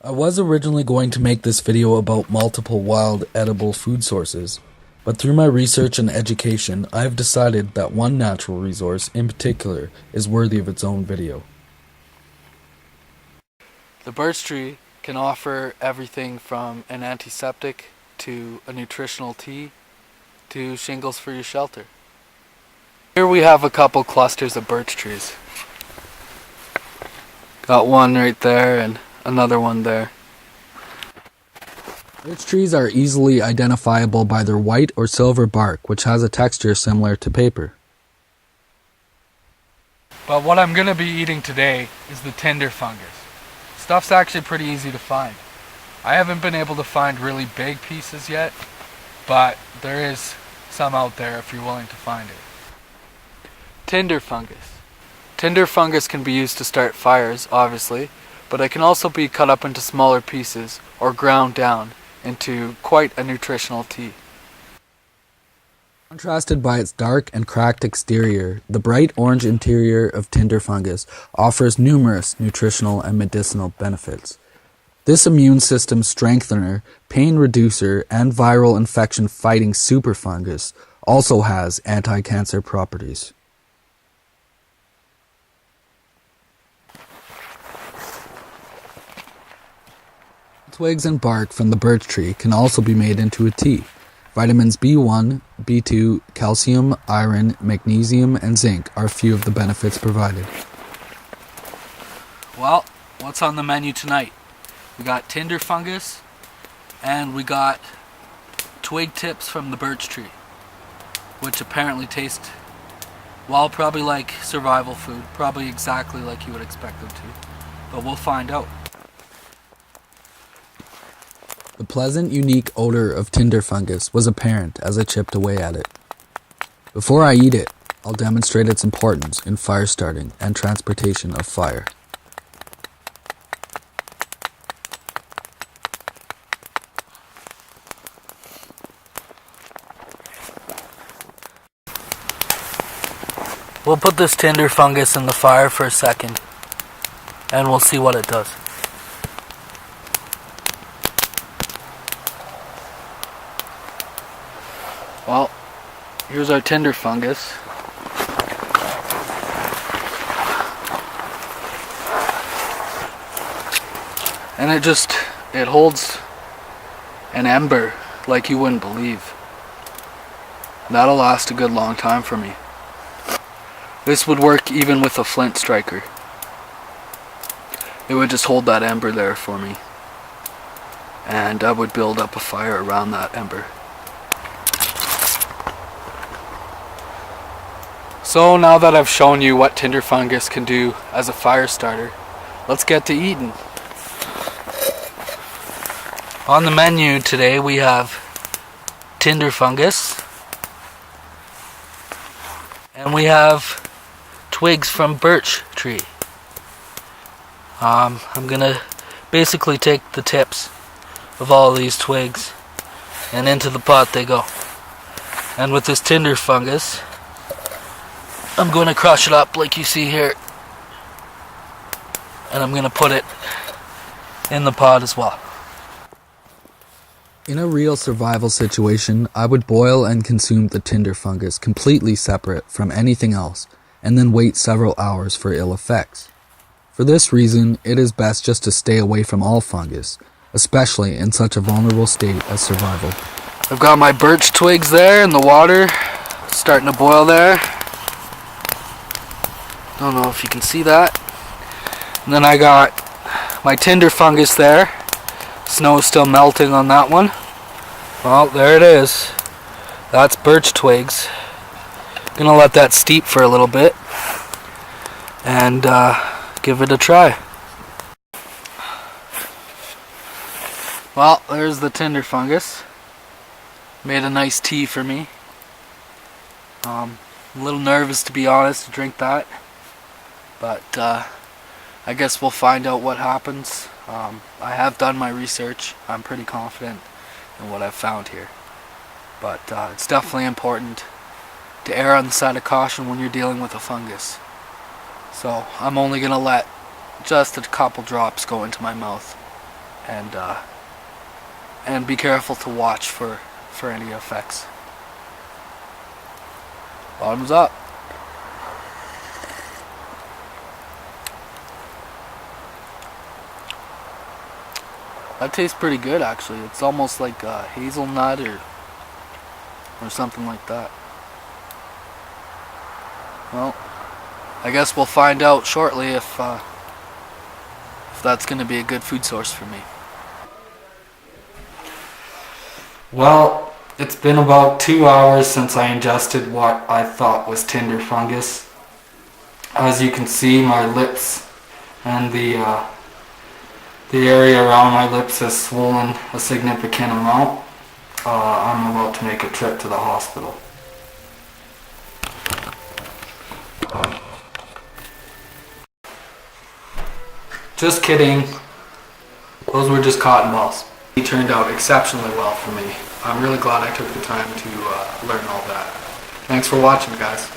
I was originally going to make this video about multiple wild edible food sources, but through my research and education, I have decided that one natural resource in particular is worthy of its own video. The birch tree can offer everything from an antiseptic to a nutritional tea to shingles for your shelter. Here we have a couple clusters of birch trees. Got one right there and another one there. Birch trees are easily identifiable by their white or silver bark, which has a texture similar to paper. But what I'm going to be eating today is the tinder fungus. Stuff's actually pretty easy to find. I haven't been able to find really big pieces yet, but there is some out there if you're willing to find it. Tinder fungus. Tinder fungus can be used to start fires, obviously, but it can also be cut up into smaller pieces or ground down into quite a nutritional tea. Contrasted by its dark and cracked exterior, the bright orange interior of tinder fungus offers numerous nutritional and medicinal benefits. This immune system strengthener, pain reducer, and viral infection fighting super fungus also has anti-cancer properties. Twigs and bark from the birch tree can also be made into a tea. Vitamins B1, B2, calcium, iron, magnesium, and zinc are a few of the benefits provided. Well, what's on the menu tonight? We got tinder fungus, and we got twig tips from the birch tree, which apparently taste, well, probably like survival food, probably exactly like you would expect them to, but we'll find out. The pleasant, unique odor of tinder fungus was apparent as I chipped away at it. Before I eat it, I'll demonstrate its importance in fire starting and transportation of fire. We'll put this tinder fungus in the fire for a second, and we'll see what it does. Well, here's our tinder fungus. And it holds an ember like you wouldn't believe. That'll last a good long time for me. This would work even with a flint striker. It would just hold that ember there for me. And I would build up a fire around that ember. So now that I've shown you what tinder fungus can do as a fire starter, let's get to eating. On the menu today we have tinder fungus, and we have twigs from birch tree. I'm gonna basically take the tips of all of these twigs and into the pot they go. And with this tinder fungus, I'm going to crush it up like you see here, and I'm going to put it in the pot as well. In a real survival situation, I would boil and consume the tinder fungus completely separate from anything else, and then wait several hours for ill effects. For this reason, it is best just to stay away from all fungus, especially in such a vulnerable state as survival. I've got my birch twigs there in the water, starting to boil there. Don't know if you can see that. And then I got my tinder fungus there. Snow is still melting on that one. Well, there it is. That's birch twigs. Gonna let that steep for a little bit and give it a try. Well, there's the tinder fungus. Made a nice tea for me. I'm a little nervous, to be honest, to drink that. But I guess we'll find out what happens. I have done my research. I'm pretty confident in what I've found here. But it's definitely important to err on the side of caution when you're dealing with a fungus. So I'm only going to let just a couple drops go into my mouth. and be careful to watch for any effects. Bottoms up. That tastes pretty good, actually. It's almost like hazelnut or something like that. Well, I guess we'll find out shortly if that's going to be a good food source for me. Well, it's been about 2 hours since I ingested what I thought was tinder fungus. As you can see, my lips and the area around my lips has swollen a significant amount. I'm about to make a trip to the hospital. Just kidding. Those were just cotton balls. It turned out exceptionally well for me. I'm really glad I took the time to learn all that. Thanks for watching, guys.